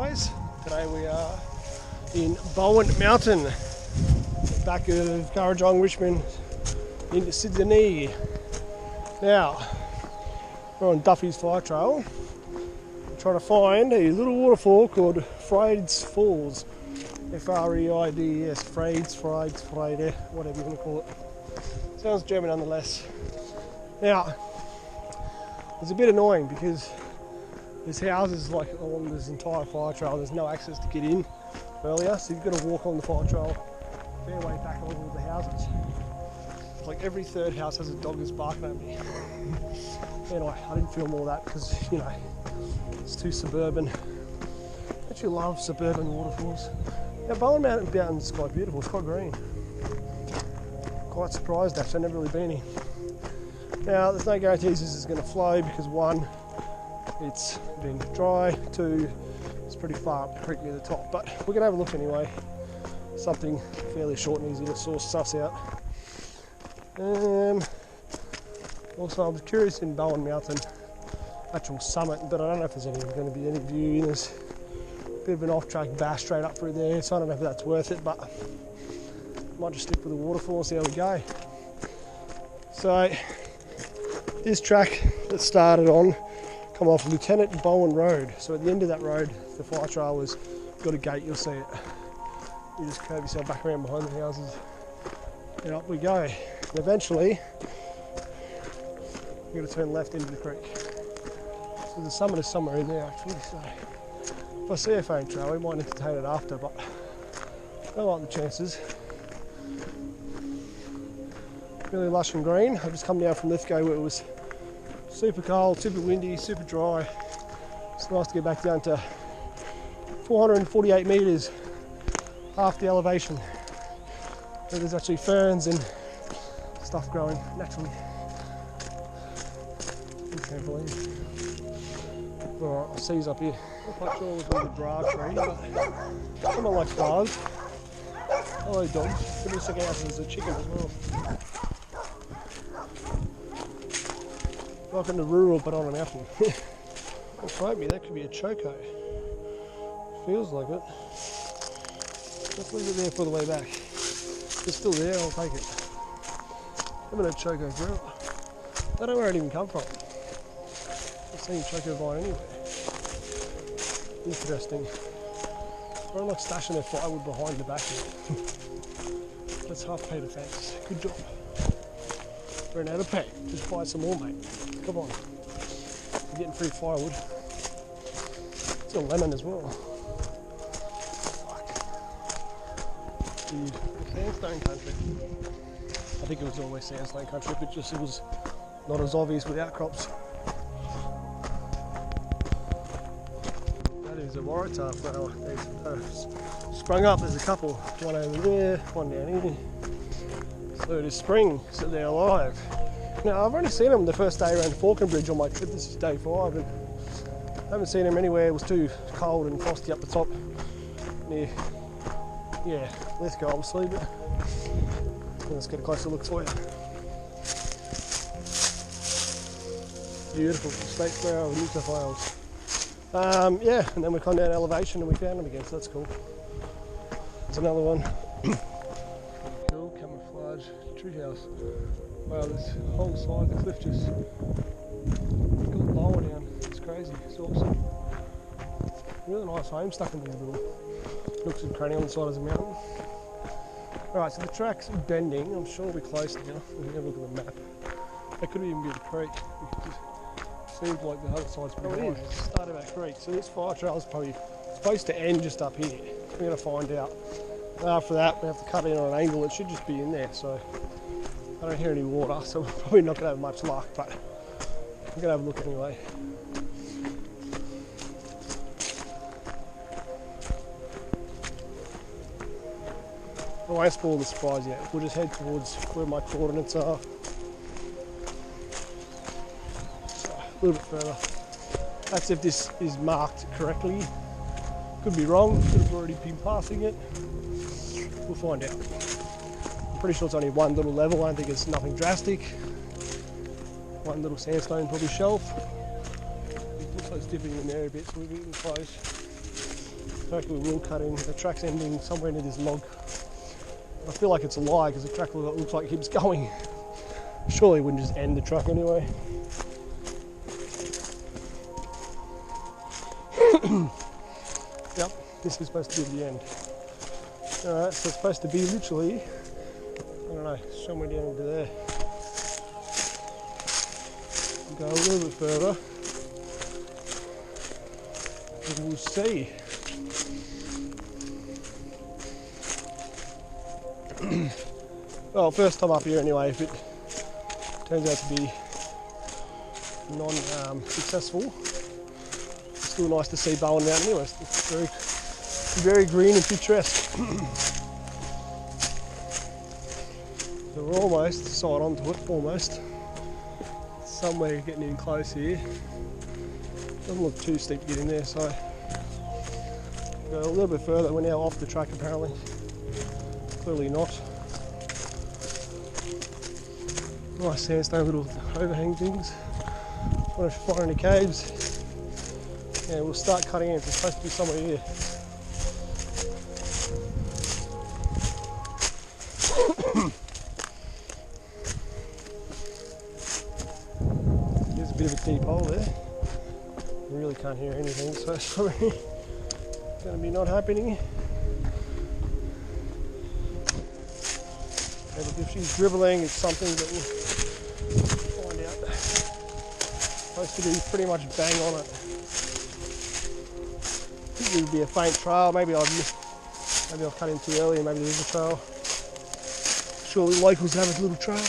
guys. Today we are in Bowen Mtn, back of Currajong, Richmond, into Sydney. Now, we're on Duffy's Fire Trail, trying to find a little waterfall called Freides Falls. F-R-E-I-D-E-S, Freides, Freides, whatever you want to call it. Sounds German nonetheless. Now, it's a bit annoying because there's houses like along this entire fire trail. There's no access to get in earlier, so you've got to walk on the fire trail fair way back along all the houses. Like every third house has a dog that's barking at me. Anyway, I didn't film all that because, you know, it's too suburban. I actually love suburban waterfalls. Yeah, Bowen Mtn is quite beautiful. It's quite green. Quite surprised actually. I've never really been here. Now, there's no guarantees this is going to flow because one, it's been dry. Two, it's pretty far up the creek near the top. But we're going to have a look anyway. Something fairly short and easy to suss out. Also, I was curious in Bowen Mtn, actual summit, but I don't know if there's going to be any view. There's a bit of an off-track bash straight up through there, so I don't know if that's worth it, but I might just stick with the waterfall and see how we go. So, this track that started on come off Lieutenant Bowen Road. So at the end of that road, the fire trail has got a gate, you'll see it. You just curve yourself back around behind the houses and up we go. And eventually, we're going to turn left into the creek. So the summit is somewhere in there actually, so if I see a faint trail, we might entertain it after, but I don't like the chances. Really lush and green. I've just come down from Lithgow where it was super cold, super windy, super dry. It's nice to get back down to 448 metres, half the elevation, where there's actually ferns and stuff growing naturally. Alright, I'll see you up here. I'm not quite sure it was a bra tree, but someone likes flowers. Hello dogs. Give me a second out, there's a chicken as well. Welcome to rural but on a mountain. Don't quote me, that could be a choco. Feels like it. Let's leave it there for the way back. If it's still there, I'll take it. I'm gonna choco grill. I don't know where it even come from. I've seen choco vine anywhere. Interesting. I'm like stashing their firewood behind the back here. That's half pay the thanks. Good job. Ran out of pay. Just buy some more, mate. Come on. You're getting free firewood. It's a lemon as well. Fuck. Dude, sandstone country. I think it was always sandstone country, but just it was not as obvious with outcrops. That is a waratah flower. They've sprung up. There's a couple. One over there, one down here. So it is spring, so they're alive. Now, I've only seen them the first day around Falconbridge on my trip. This is day 5, and I haven't seen them anywhere. It was too cold and frosty up the top near, yeah, Lithgow obviously, but let's get a closer look for you. Beautiful, state flower of New South Wales. Yeah, and then we come down elevation and we found them again, so that's cool. There's another one. Cool, camouflage treehouse. Wow, this whole side of the cliff just got lower down. It's crazy, it's awesome. Really nice home stuck in these little nooks and crannies on the side of the mountain. Alright, so the track's bending. I'm sure we're close now. We can have a look at the map. That could even be the creek because it seems like the other side's pretty high. It's the start of our creek. So this fire trail is probably supposed to end just up here. We're going to find out. After that, we have to cut in on an angle. It should just be in there. So I don't hear any water, so we're probably not going to have much luck, but we're going to have a look anyway. I won't spoil the surprise yet. We'll just head towards where my coordinates are. So, a little bit further. That's if this is marked correctly. Could be wrong, could have already been passing it. We'll find out. I'm pretty sure it's only one little level. I don't think it's nothing drastic. One little sandstone, probably shelf. It looks like it's dipping in there a bit, so we're getting close. I reckon we will cut in. The track's ending somewhere near this log. I feel like it's a lie because the track looks like it keeps going. Surely it wouldn't just end the track anyway. Yep, this is supposed to be the end. Alright, so it's supposed to be literally, I don't know, somewhere down into there. Go a little bit further. And we'll see. Well, first time up here anyway, if it turns out to be non-successful, it's still nice to see Bowen Mtn anyway. It's very green and picturesque. So we're almost side onto it, almost. Somewhere getting in close here. Doesn't look too steep to get in there, so go a little bit further. We're now off the track apparently. Clearly not. Nice sandstone little overhang things. Want to find any caves? Yeah, we'll start cutting in. It's supposed to be somewhere here. There's a bit of a deep hole there. You really can't hear anything, so it's probably going to be not happening. But if she's dribbling, it's something that we'll find out. Supposed to be pretty much bang on it. I think it would be a faint trail. Maybe I'll cut in too early and maybe there's a trail. Surely locals have a little trail.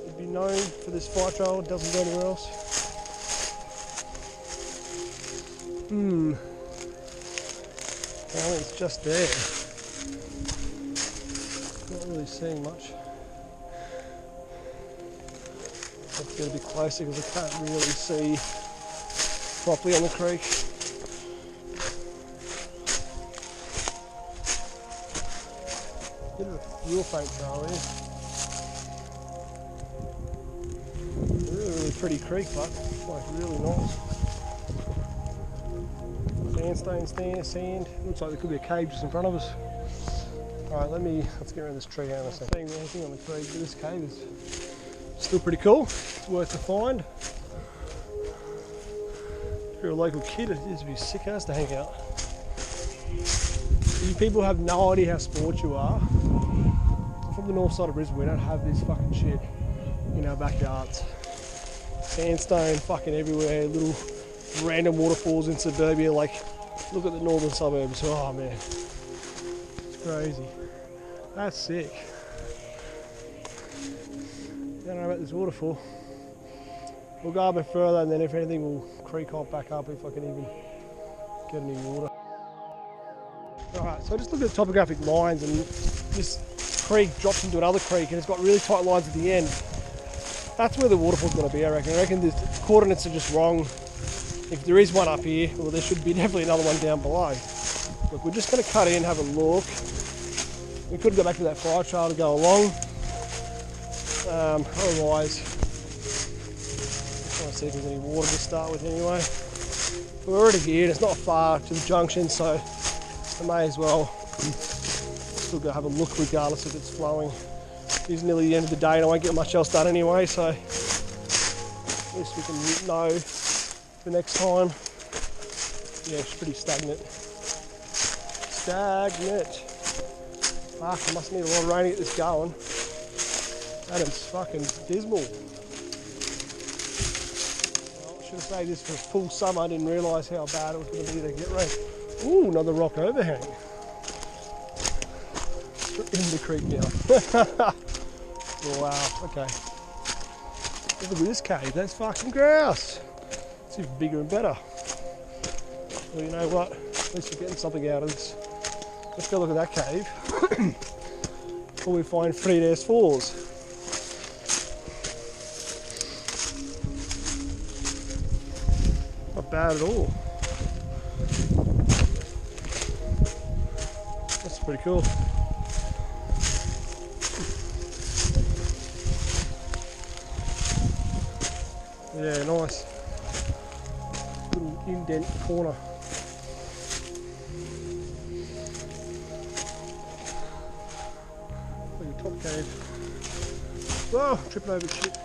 It'd be known for this fire trail. It doesn't go anywhere else. Well, it's just there. Not really seeing much. Let's get a bit closer because I can't really see properly on the creek. Bit of a real faint trail here. Really pretty creek, but like really nice. Sandstones there, sand. Looks like there could be a cave just in front of us. Alright, let's get around this tree down a second. Not seeing anything on the creek, but this cave is still pretty cool. It's worth the find. If you're a local kid, it'd be sick ass to hang out. You people have no idea how sports you are. I'm from the north side of Brisbane, we don't have this fucking shit in our backyards. Sandstone fucking everywhere, little random waterfalls in suburbia, like look at the northern suburbs. Oh man, it's crazy. That's sick. Don't know about this waterfall. We'll go a bit further and then if anything we'll creekhop back up if I can even get any water. Alright, so just look at the topographic lines and this creek drops into another creek and it's got really tight lines at the end. That's where the waterfall's going to be, I reckon. I reckon the coordinates are just wrong. If there is one up here, well there should be definitely another one down below. Look, we're just going to cut in, have a look. We could go back to that fire trail to go along. Otherwise, trying to see if there's any water to start with anyway. We're already here, and it's not far to the junction, so I may as well still go have a look regardless if it's flowing. It's nearly the end of the day and I won't get much else done anyway, so at least we can know for next time. Yeah, it's pretty stagnant. Fuck, I must need a lot of rain to get this going. That is fucking dismal. Well, I should have saved this for full summer. I didn't realise how bad it was going to be to get rain. Ooh, another rock overhang. In the creek now. Wow, okay. Look at this cave, that's fucking grouse. It's even bigger and better. Well, you know what? At least we're getting something out of this. Let's go look at that cave. Before we find Freidesfalls. Not bad at all. That's pretty cool. Yeah, nice. Little indent corner. cave. Whoa, tripping over shit.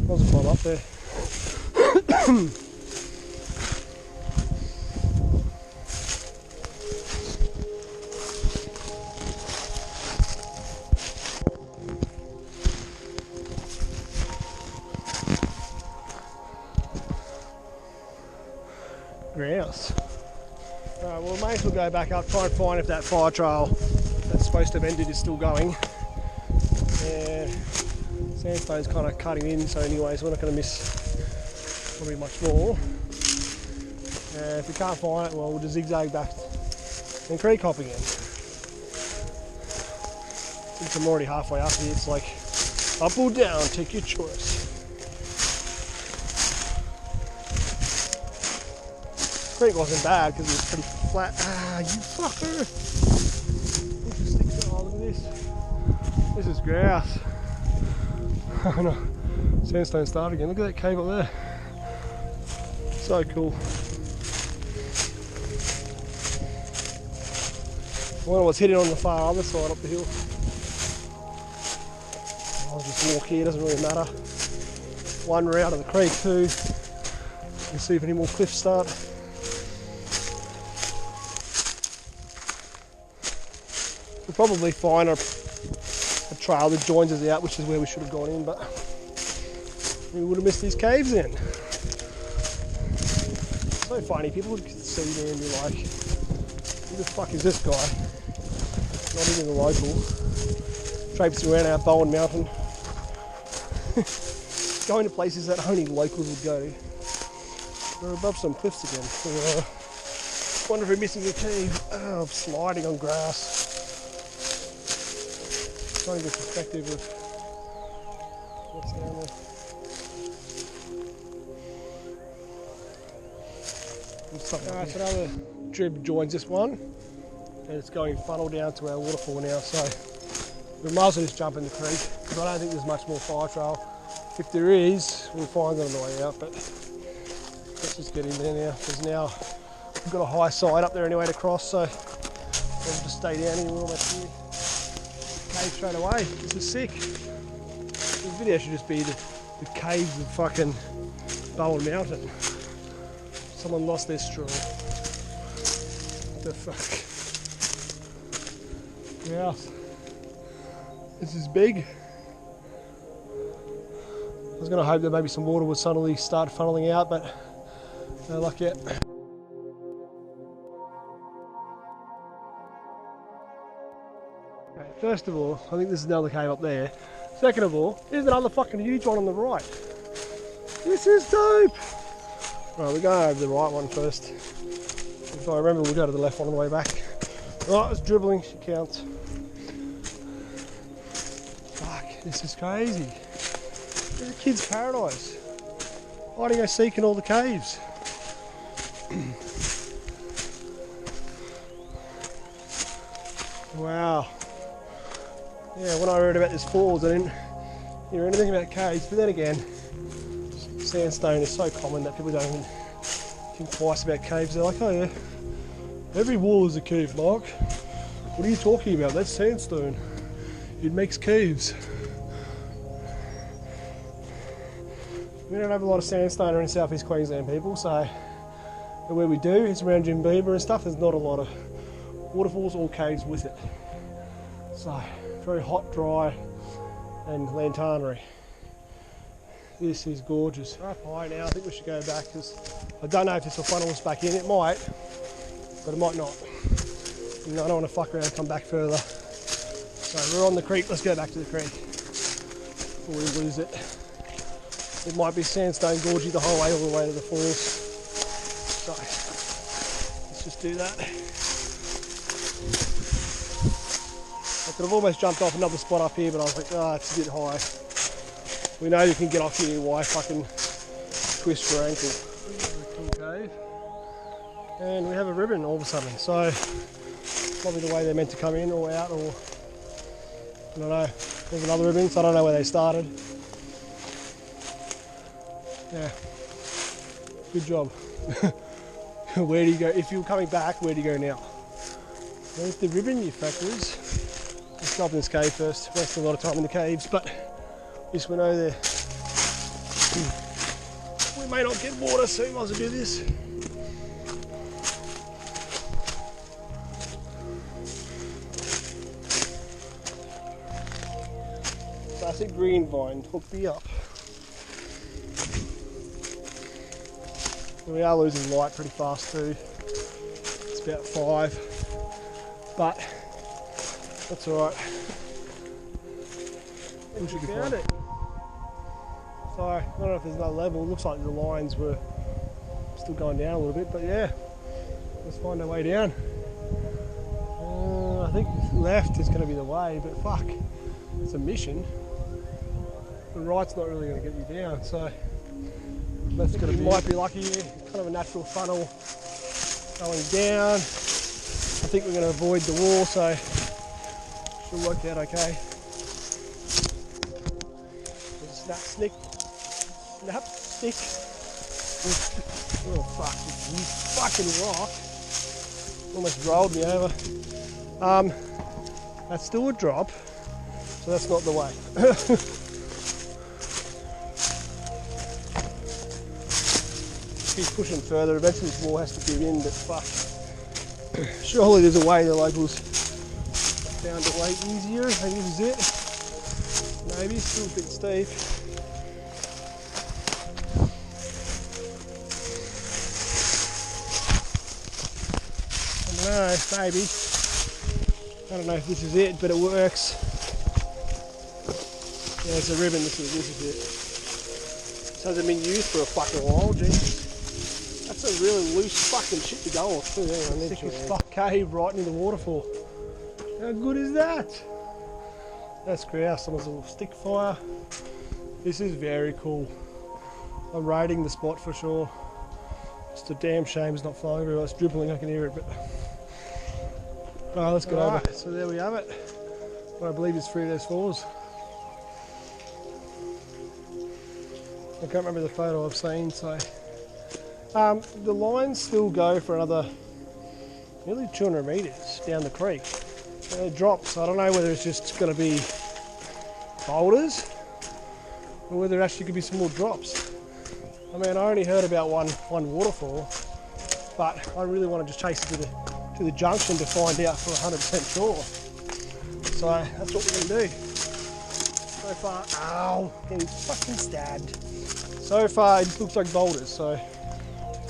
Wasn't quite up there. Grouse. Alright, well, may as well go back up, try and find if that fire trail that's supposed to have ended is still going. Yeah, sandstone's kind of cutting in, so anyways, we're not going to miss probably much more. If we can't find it, well, we'll just zigzag back and creekhop again. Since I'm already halfway up here, it's like up or down, take your choice. Creek wasn't bad because it was pretty flat. Ah, you fucker! Oh, look at this. This is grouse. Oh no, sandstone started again. Look at that cave up there. So cool. I wonder what's hidden on the far other side up the hill. I'll just walk here, doesn't really matter. One route of the creek too. You can see if any more cliffs start. We'll probably find a trail that joins us out, which is where we should have gone in, but we would have missed these caves then. So funny, people would see me and be like, who the fuck is this guy? Not even the local. Traipsing around our Bowen Mtn. Going to places that only locals would go to. We're above some cliffs again. Wonder if we're missing a cave. Oh, I'm sliding on grass. Trying to get perspective of what's down there. Alright, so another Trib joins this one, and it's going funnel down to our waterfall now, so we might as well just jump in the creek, because I don't think there's much more fire trail. If there is, we'll find it on the way out, but let's just get in there now, because now we've got a high side up there anyway to cross, so we'll just stay down here, we're almost here. Cave straight away. This is sick. This video should just be the caves of fucking Bowen Mtn. Someone lost their straw. What the fuck? Yeah. This is big. I was going to hope that maybe some water would suddenly start funneling out, but no luck yet. First of all, I think this is another cave up there. Second of all, here's another fucking huge one on the right. This is dope! Right, we're going over the right one first. If I remember, we'll go to the left one on the way back. Right, it's dribbling, she counts. Fuck, this is crazy. It's a kid's paradise. Why do you go seeking all the caves? Wow. Yeah, when I read about this falls, I didn't hear anything about caves, but then again, sandstone is so common that people don't even think twice about caves. They're like, oh yeah, every wall is a cave, Mark. What are you talking about? That's sandstone. It makes caves. We don't have a lot of sandstone around southeast Queensland, people, so where we do, it's around Jimbeaver and stuff, there's not a lot of waterfalls or caves with it. So, very hot, dry, and lanternery. This is gorgeous. Up high now, I think we should go back because I don't know if this will funnel us back in. It might, but it might not. And I don't want to fuck around and come back further. So we're on the creek, let's go back to the creek before we lose it. It might be sandstone gorgy the whole way, all the way to the falls. So, let's just do that. I could have almost jumped off another spot up here, but I was like, oh, it's a bit high. We know you can get off here, why fucking twist your ankle. Cool cave. And we have a ribbon all of a sudden, so probably the way they're meant to come in or out, or I don't know. There's another ribbon, so I don't know where they started. Yeah, good job. Where do you go? If you're coming back, where do you go now? There's the ribbon, you fuckers. Let's go up in this cave first. Wasting a lot of time in the caves, but just went over there. We may not get water, so we might as well do this. Classic green vine, hook me up. We are losing light pretty fast too. It's about 5, but that's alright. We found it. So I don't know if there's another level. It looks like the lines were still going down a little bit, but yeah, let's find our way down. I think left is going to be the way, but fuck, it's a mission. The right's not really going to get you down, so that's going to be. Might be lucky here. Kind of a natural funnel going down. I think we're going to avoid the wall, so should work out okay. Snap stick. Oh fuck! You fucking rock! Almost rolled me over. That's still a drop, so that's not the way. Keep pushing further. Eventually this wall has to give in, but fuck. Surely there's a way the locals found it way easier. I think this is it. Maybe still a bit steep. I don't know, maybe. I don't know if this is it, but it works. Yeah, it's a ribbon. This is it. This hasn't been used for a fucking while, Jesus. That's a really loose fucking shit to go off too. Stick this fuck cave right near the waterfall. How good is that? That's grouse. Someone's little stick fire. This is very cool. I'm rating the spot for sure. It's a damn shame it's not flowing very well. It's dribbling, I can hear it, but let's get over. So there we have it. What I believe is Freides Falls. I can't remember the photo I've seen, so the lines still go for another nearly 200 metres down the creek. And it drops, so I don't know whether it's just going to be boulders or whether it actually could be some more drops. I mean, I only heard about one waterfall, but I really want to just chase it to the junction to find out for 100% sure. So that's what we're going to do. So far, ow, getting fucking stabbed. So far it just looks like boulders, so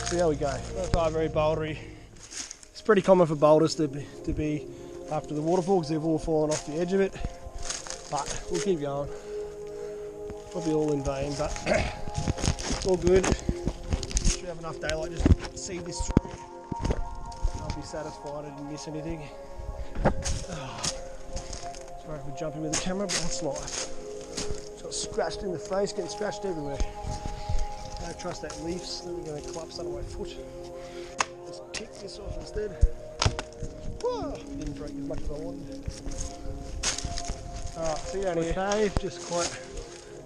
see how we go. So far very bouldery. It's pretty common for boulders to be after the waterfall because they've all fallen off the edge of it, but we'll keep going. Probably all in vain, but it's all good. Should have enough daylight just to see this through. I'll be satisfied I didn't miss anything. Sorry for jumping with the camera, but that's life. Got scratched in the face, getting scratched everywhere. Don't trust that leaves, then we're going to collapse under my foot. Just kick this off instead. Whoa, didn't break as much as I wanted. Alright, so down here, cave, just quite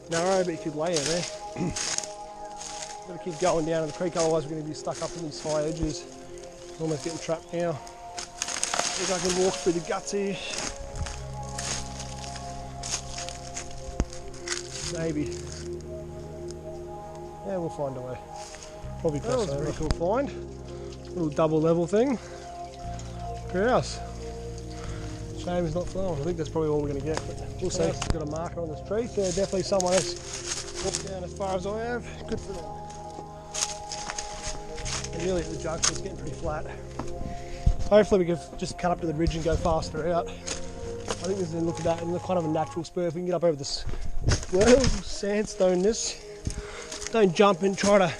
narrow, but you could lay in there. Gotta keep going down in the creek, otherwise we're going to be stuck up in these high edges. Almost getting trapped now. Think I can walk through the guts here. Maybe. Yeah, we'll find a way. Probably cross over. That was a pretty cool find. Little double level thing. Grouse. Shame it's not flowing. I think that's probably all we're going to get, but we'll see. It's got a marker on this tree, so definitely someone else walked down as far as I have. Good for them. And really at the junction, it's getting pretty flat. Hopefully we can just cut up to the ridge and go faster out. I think this is a look at that and kind of a natural spur. If we can get up over this sandstone-ness. Don't jump and try to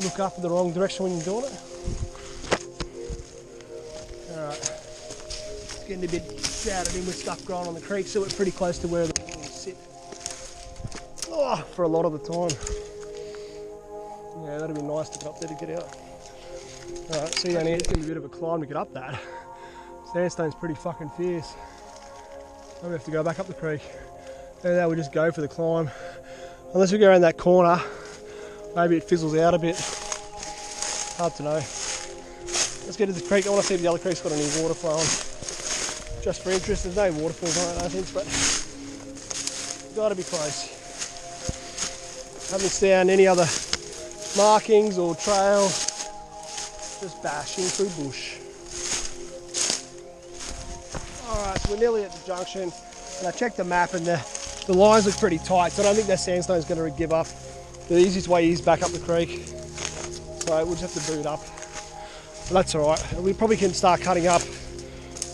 look up in the wrong direction when you're doing it. Alright, it's getting a bit crowded in with stuff growing on the creek, so we're pretty close to where the water sit for a lot of the time. Yeah, that'd be nice to get up there to get out. Alright, see down here, it's going to be a bit of a climb to get up that. Sandstone's pretty fucking fierce. Maybe we have to go back up the creek. Maybe that would just go for the climb. Unless we go around that corner, maybe it fizzles out a bit. Hard to know. Let's get to the creek. I want to see if the other creek's got any water flowing. just for interest. There's no waterfalls on it, I think, but gotta be close. Haven't found any other markings or trail. Just bashing through bush. Alright, so we're nearly at the junction, and I checked the map and the lines look pretty tight, so I don't think that sandstone's going to give up. The easiest way is back up the creek, so we'll just have to boot up. But that's alright. We probably can start cutting up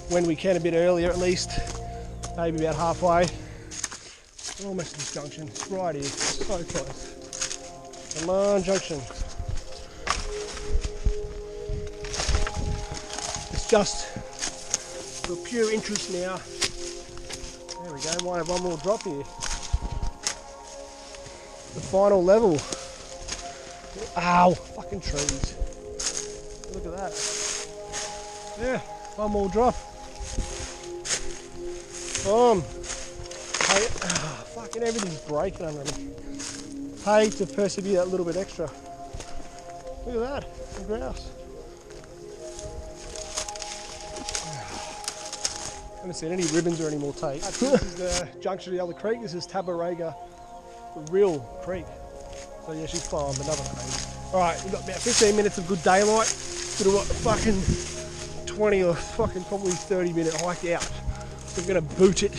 when we can, a bit earlier at least, maybe about halfway. We're almost at this junction. It's right here, so close. Come on, junction. It's just for pure interest now. There we go, might have one more drop here. The final level. Ow, fucking trees. Look at that. Yeah, one more drop. Boom. Hey, fucking everything's breaking under me. Pay to persevere that little bit extra. Look at that, the grouse. I haven't seen any ribbons or any more tape. This is the junction of the other creek. This is Tabaraga, the Rill Creek. So yeah, she's fine, but another creek. Alright, we've got about 15 minutes of good daylight. Got a fucking 20 or fucking probably 30-minute hike out. So we're gonna boot it.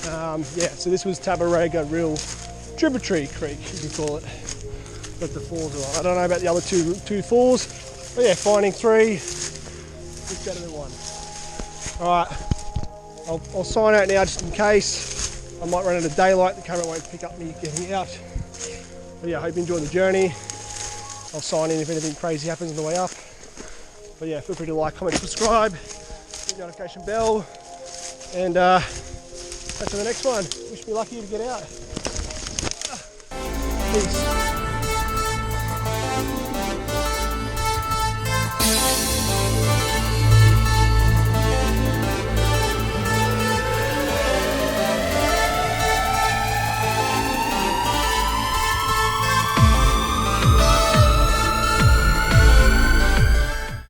Yeah, so this was Tabaraga Rill Tributary Creek, you can call it. But the falls are on. I don't know about the other two falls, but yeah, finding 3 is better than 1. Alright, I'll sign out now just in case. I might run out of daylight, the camera won't pick up me getting out. But yeah, I hope you enjoy the journey. I'll sign in if anything crazy happens on the way up. But yeah, feel free to like, comment, subscribe, hit the notification bell, and catch you on the next one. Wish me lucky to get out. Peace.